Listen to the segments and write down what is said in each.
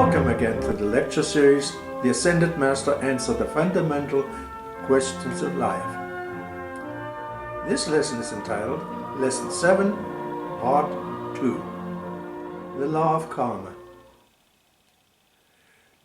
Welcome again to the lecture series, The Ascended Master Answered the Fundamental Questions of Life. This lesson is entitled Lesson 7, Part 2, The Law of Karma.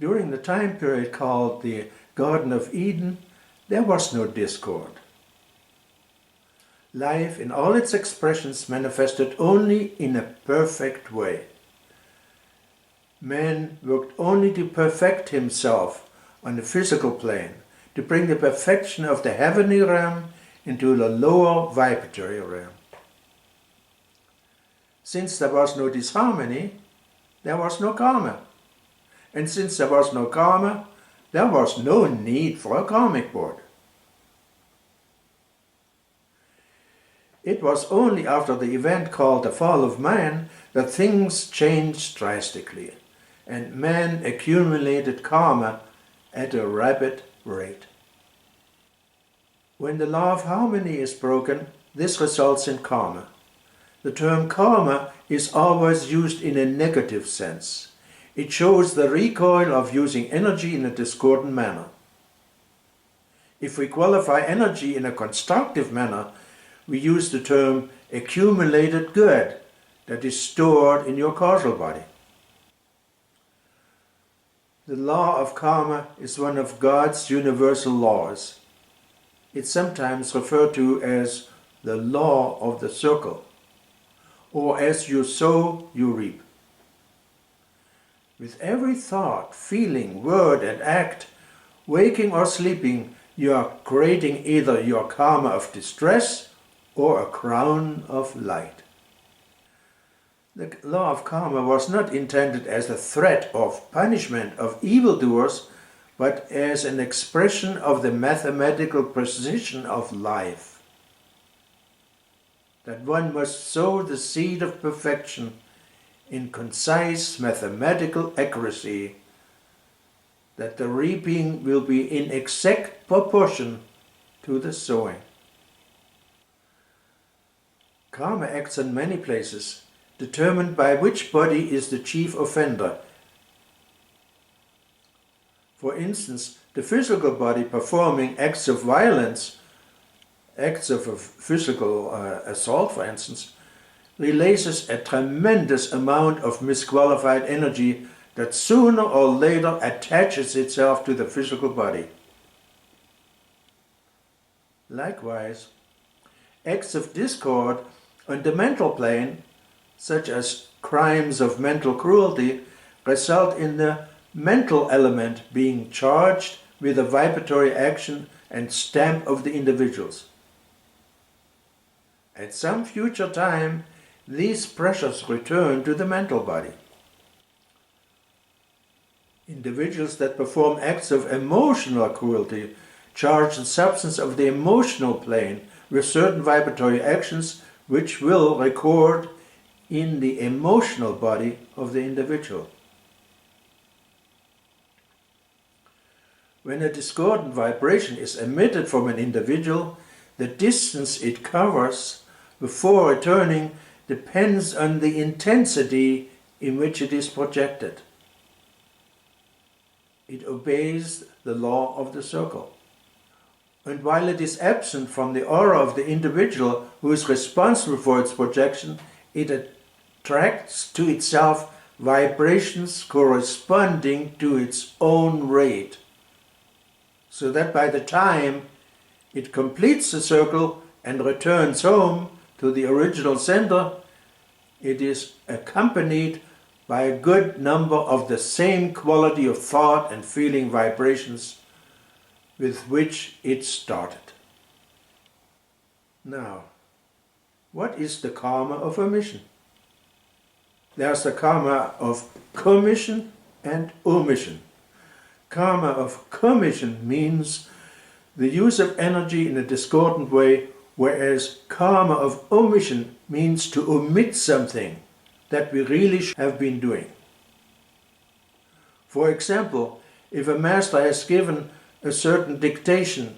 During the time period called the Garden of Eden, there was no discord. Life in all its expressions manifested only in a perfect way. Man worked only to perfect himself on the physical plane, to bring the perfection of the heavenly realm into the lower vibratory realm. Since there was no disharmony, there was no karma. And since there was no karma, there was no need for a karmic board. It was only after the event called the fall of man that things changed drastically, and man accumulated karma at a rapid rate. When the law of harmony is broken, this results in karma. The term karma is always used in a negative sense. It shows the recoil of using energy in a discordant manner. If we qualify energy in a constructive manner, we use the term accumulated good that is stored in your causal body. The law of karma is one of God's universal laws. It's sometimes referred to as the law of the circle, or as you sow, you reap. With every thought, feeling, word and act, waking or sleeping, you are creating either your karma of distress or a crown of light. The law of karma was not intended as a threat of punishment of evildoers, but as an expression of the mathematical precision of life. That one must sow the seed of perfection in concise mathematical accuracy, that the reaping will be in exact proportion to the sowing. Karma acts in many places, determined by which body is the chief offender. For instance, the physical body performing acts of violence, acts of a physical assault for instance, releases a tremendous amount of misqualified energy that sooner or later attaches itself to the physical body. Likewise, acts of discord on the mental plane, such as crimes of mental cruelty, result in the mental element being charged with the vibratory action and stamp of the individuals. At some future time, these pressures return to the mental body. Individuals that perform acts of emotional cruelty charge the substance of the emotional plane with certain vibratory actions which will record in the emotional body of the individual. When a discordant vibration is emitted from an individual, the distance it covers before returning depends on the intensity in which it is projected. It obeys the law of the circle. And while it is absent from the aura of the individual who is responsible for its projection, it attracts to itself vibrations corresponding to its own rate, so that by the time it completes the circle and returns home to the original center, it is accompanied by a good number of the same quality of thought and feeling vibrations with which it started. Now, what is the karma of omission? There's the karma of commission and omission. Karma of commission means the use of energy in a discordant way, whereas karma of omission means to omit something that we really have been doing. For example, if a master has given a certain dictation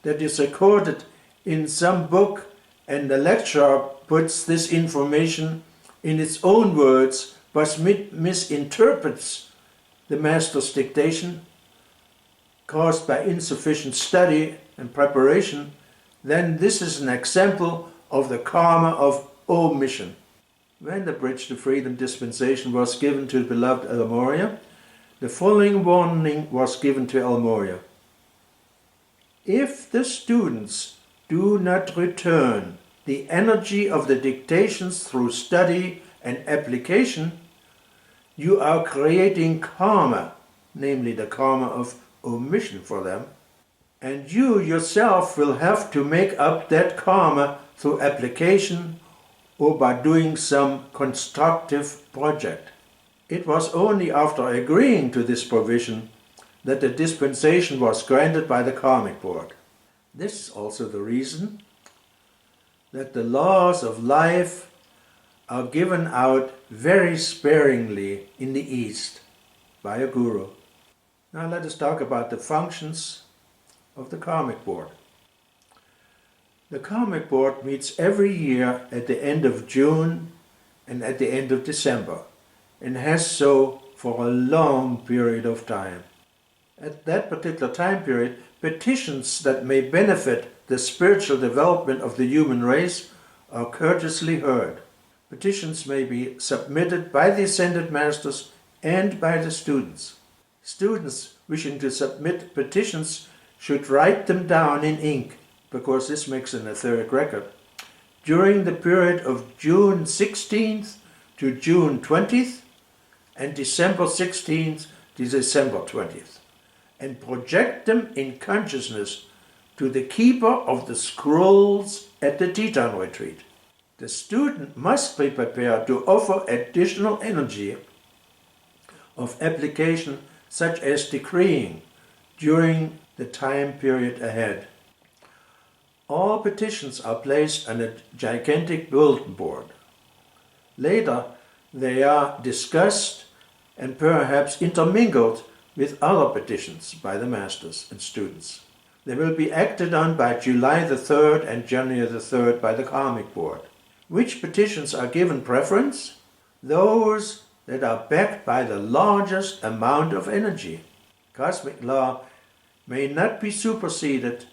that is recorded in some book and the lecturer puts this information in its own words but misinterprets the master's dictation caused by insufficient study and preparation, then this is an example of the karma of omission. When the Bridge to Freedom dispensation was given to the beloved Elmoria, the following warning was given to Elmoria. If the students do not return the energy of the dictations through study and application, you are creating karma, namely the karma of omission for them, and you yourself will have to make up that karma through application or by doing some constructive project. It was only after agreeing to this provision that the dispensation was granted by the Karmic Board. This is also the reason that the laws of life are given out very sparingly in the East by a guru. Now let us talk about the functions of the Karmic Board. The Karmic Board meets every year at the end of June and at the end of December, and has so for a long period of time. At that particular time period, petitions that may benefit the spiritual development of the human race are courteously heard. Petitions may be submitted by the Ascended Masters and by the students. Students wishing to submit petitions should write them down in ink, because this makes an etheric record, during the period of June 16th to June 20th and December 16th to December 20th, and project them in consciousness to the keeper of the scrolls at the Teton retreat. The student must be prepared to offer additional energy of application, such as decreeing, during the time period ahead. All petitions are placed on a gigantic bulletin board. Later, they are discussed and perhaps intermingled with other petitions by the masters and students. They will be acted on by July the 3rd and January the 3rd by the Karmic Board. Which petitions are given preference? Those that are backed by the largest amount of energy. Cosmic law may not be superseded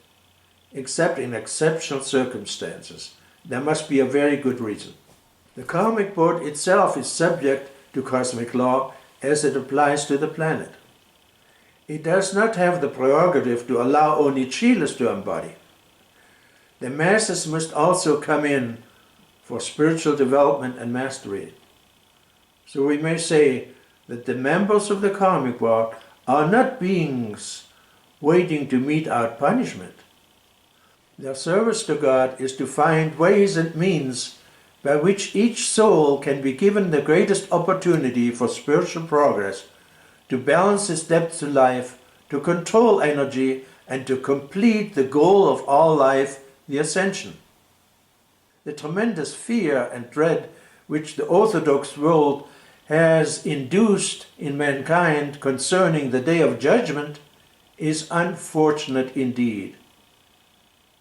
except in exceptional circumstances. There must be a very good reason. The Karmic Board itself is subject to cosmic law as it applies to the planet. It does not have the prerogative to allow only Chilas to embody. The masses must also come in for spiritual development and mastery. So we may say that the members of the Karmic Board are not beings waiting to mete out punishment. Their service to God is to find ways and means by which each soul can be given the greatest opportunity for spiritual progress, to balance its depth to life, to control energy, and to complete the goal of all life, the ascension. The tremendous fear and dread which the Orthodox world has induced in mankind concerning the day of judgment is unfortunate indeed,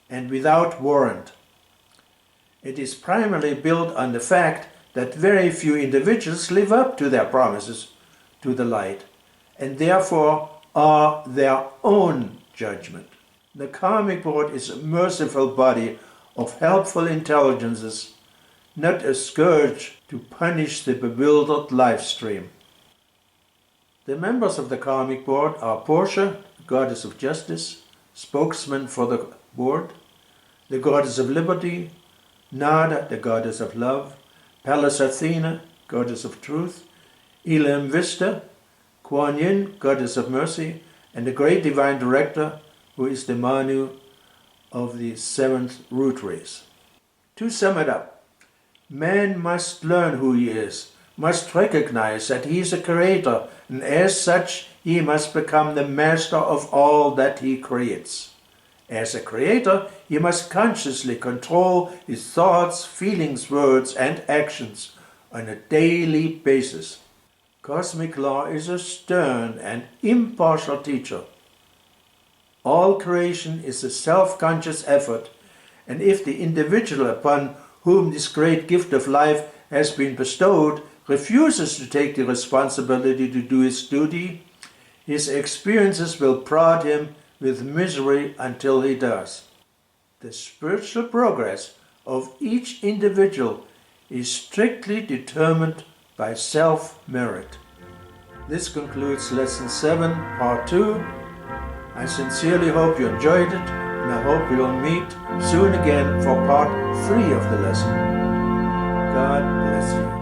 and without warrant. It is primarily built on the fact that very few individuals live up to their promises to the light, and therefore are their own judgment. The Karmic Board is a merciful body of helpful intelligences, not a scourge to punish the bewildered life stream. The members of the Karmic Board are Portia, goddess of justice, spokesman for the board, the goddess of liberty, Nada, the goddess of love, Pallas Athena, goddess of truth, Elam Vista, Kuan Yin, goddess of mercy, and the great divine director, who is the Manu of the seventh root race. To sum it up, man must learn who he is, must recognize that he is a creator, and as such he must become the master of all that he creates. As a creator, he must consciously control his thoughts, feelings, words, and actions on a daily basis. Cosmic law is a stern and impartial teacher. All creation is a self-conscious effort, and if the individual upon whom this great gift of life has been bestowed refuses to take the responsibility to do his duty, his experiences will prod him with misery until he does. The spiritual progress of each individual is strictly determined by self-merit. This concludes Lesson 7, Part 2. I sincerely hope you enjoyed it, and I hope we will meet soon again for Part 3 of the lesson. God bless you.